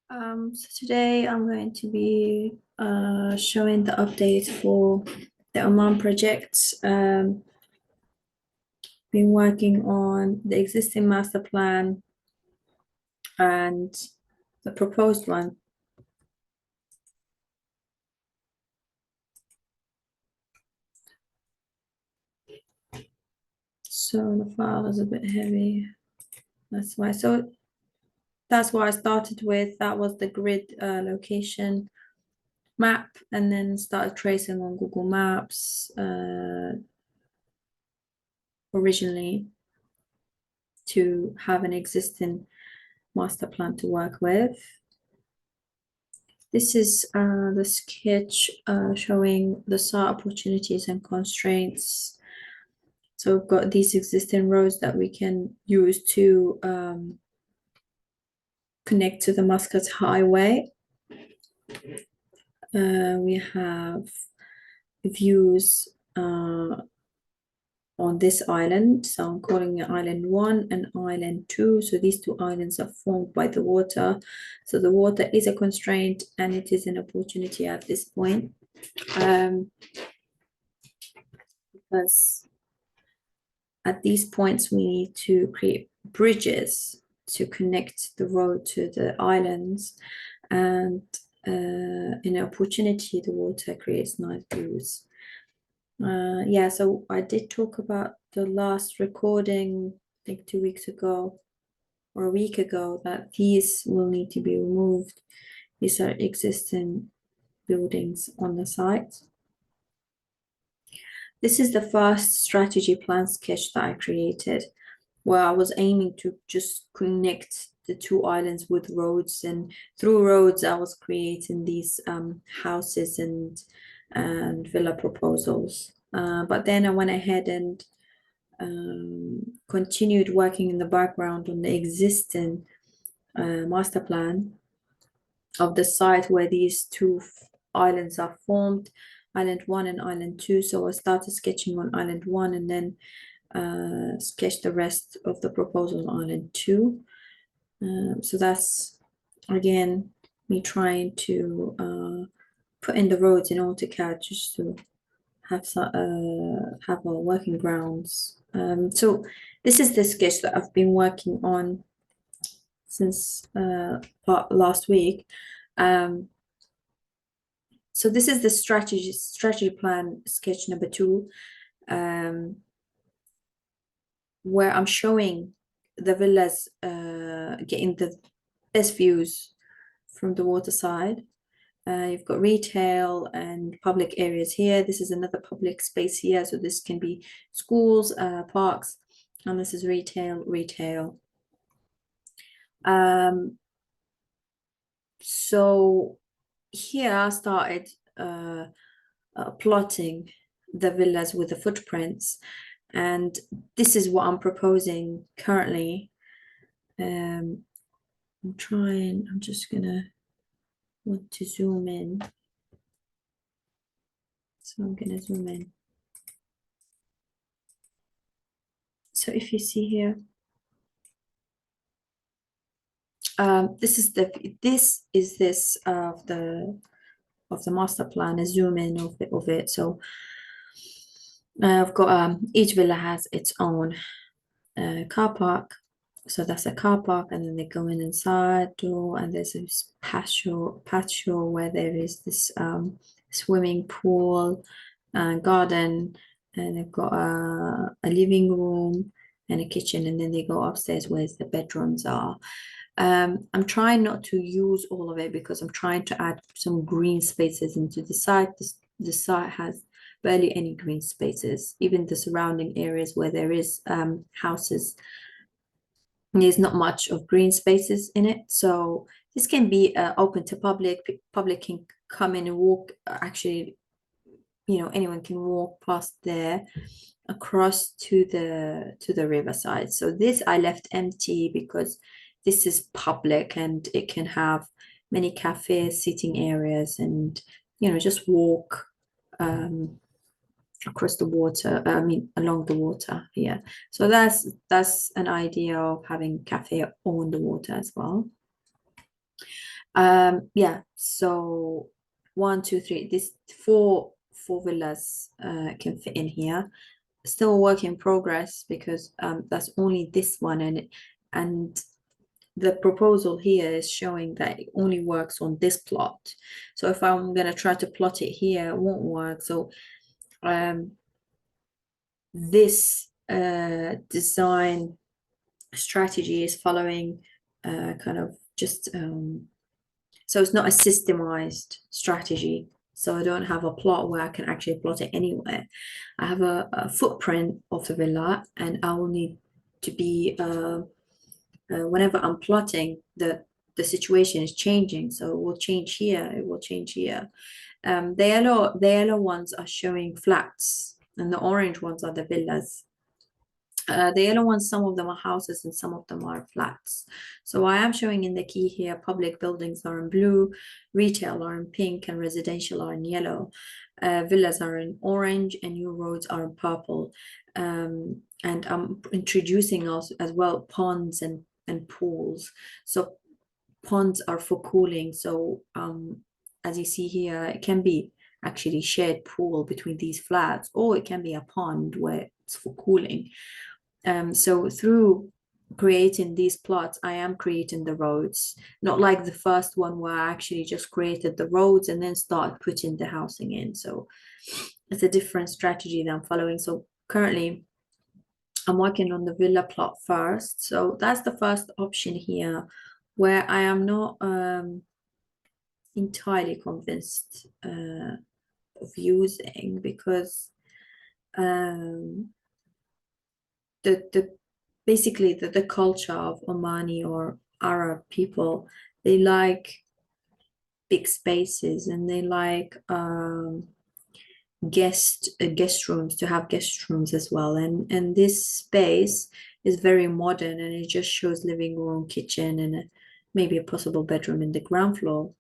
So today I'm going to be showing the update for the Oman project. Been working on the existing master plan and the proposed one. So the file is a bit heavy. That's why. So that's what I started with. That was the grid location map, and then started tracing on Google Maps originally to have an existing master plan to work with. This is the sketch showing the site opportunities and constraints. So we've got these existing roads that we can use to connect to the Muscat highway. We have views on this island. So I'm calling it Island 1 and Island 2. So these two islands are formed by the water. So the water is a constraint and it is an opportunity at this point. Because at these points we need to create bridges to connect the road to the islands, and in an opportunity the water creates nice views. Yeah, so I did talk about the last recording, I think 2 weeks ago or a week ago, that these will need to be removed. These are existing buildings on the site. This is the first strategy plan sketch that I created, where I was aiming to just connect the two islands with roads, and through roads I was creating these houses and villa proposals. But then I went ahead and continued working in the background on the existing master plan of the site where these two islands are formed, Island 1 and Island 2. So I started sketching on Island 1 and then sketch the rest of the proposal on Island 2. So that's, again, me trying to put in the roads in AutoCAD just to have a working grounds. So this is the sketch that I've been working on since last week. So this is the strategy plan sketch number 2, where I'm showing the villas getting the best views from the water side. You've got retail and public areas here. This is another public space here. So this can be schools, parks, and this is retail. So here I started plotting the villas with the footprints, and this is what I'm proposing currently. I'm just gonna want to zoom in. So I'm gonna zoom in. So if you see here, this is this of the master plan, a zoom in of it. So I've got each villa has its own car park. So that's a car park, and then they go in inside door, and there's this patio where there is this swimming pool and garden, and they've got a living room and a kitchen, and then they go upstairs where the bedrooms are. I'm trying not to use all of it because I'm trying to add some green spaces into the site. The site has barely any green spaces. Even the surrounding areas where there is houses, there's not much of green spaces in it. So this can be open to public. Public can come in and walk. Actually, anyone can walk past there across to the riverside. So this I left empty because this is public and it can have many cafes, sitting areas, and just walk across the water, along the water here. So that's an idea of having cafe on the water as well. Yeah, so 1, 2, 3, this four villas can fit in here. Still a work in progress because that's only this one, and the proposal here is showing that it only works on this plot. So if I'm gonna try to plot it here, it won't work. So this design strategy is following kind of just so it's not a systemized strategy. So I don't have a plot where I can actually plot it anywhere. I have a footprint of the villa, and I will need to be whenever I'm plotting, the situation is changing. So it will change here, it will change here. The yellow ones are showing flats, and the orange ones are the villas. The yellow ones, some of them are houses and some of them are flats. So I am showing in the key here, public buildings are in blue, retail are in pink, and residential are in yellow. Villas are in orange, and new roads are in purple. And I'm introducing also as well ponds and pools. So ponds are for cooling. So as you see here, it can be actually shared pool between these flats, or it can be a pond where it's for cooling. So through creating these plots, I am creating the roads, not like the first one where I actually just created the roads and then start putting the housing in. So it's a different strategy that I'm following. So currently I'm working on the villa plot first. So that's the first option here, where I am not entirely convinced of using, because the basically the culture of Omani or Arab people, they like big spaces, and they like guest rooms, to have guest rooms as well, and this space is very modern, and it just shows living room, kitchen, and maybe a possible bedroom in the ground floor.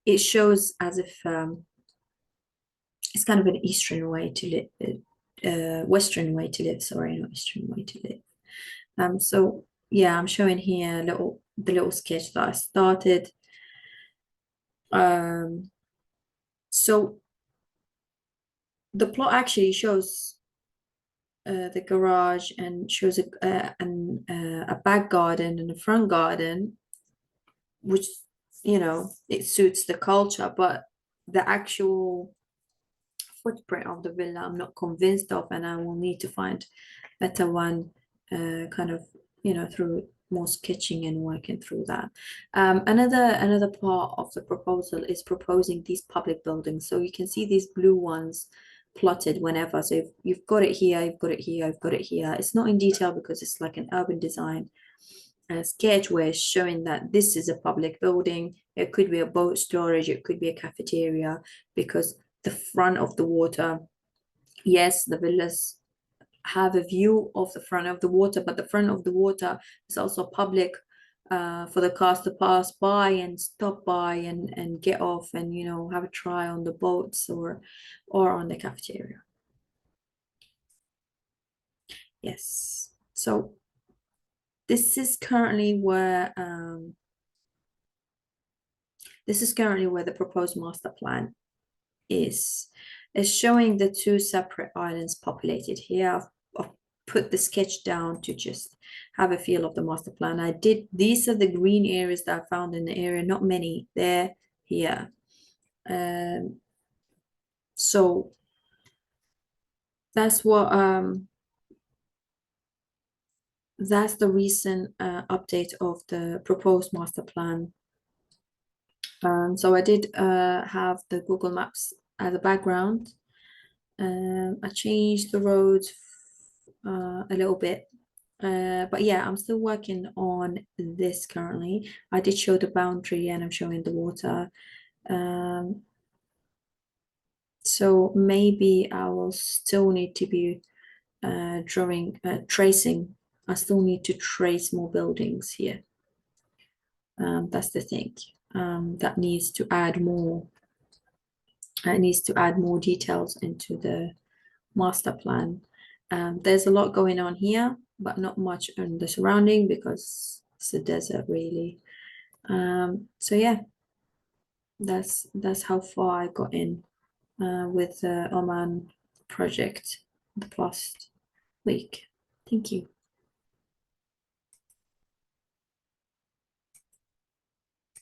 It shows as if it's kind of an Eastern way to live, Western way to live, sorry, not Eastern way to live. So yeah, I'm showing here the little sketch that I started. So the plot actually shows the garage, and shows a back garden and a front garden, which, you know, it suits the culture, but the actual footprint of the villa I'm not convinced of, and I will need to find better one, kind of, you know, through more sketching and working through that. Another part of the proposal is proposing these public buildings. So you can see these blue ones plotted whenever. So if you've got it here, you've got it here, you've got it here. It's not in detail because it's like an urban design sketch where it's showing that this is a public building. It could be a boat storage, it could be a cafeteria, because the front of the water, yes, the villas have a view of the front of the water, but the front of the water is also public for the cars to pass by and stop by and get off and, you know, have a try on the boats or on the cafeteria. Yes. So this is currently where the proposed master plan is. It's showing the two separate islands populated here. I've put the sketch down to just have a feel of the master plan. These are the green areas that I found in the area, not many. They're here. So that's what that's the recent update of the proposed master plan. So I did have the Google Maps as a background. I changed the roads a little bit, but yeah, I'm still working on this currently. I did show the boundary, and I'm showing the water. So maybe I will still need to be tracing. I still need to trace more buildings here. That's the thing. That needs to add more. It needs to add more details into the master plan. There's a lot going on here, but not much in the surrounding because it's a desert really. So yeah, that's how far I got in with the Oman project the past week. Thank you.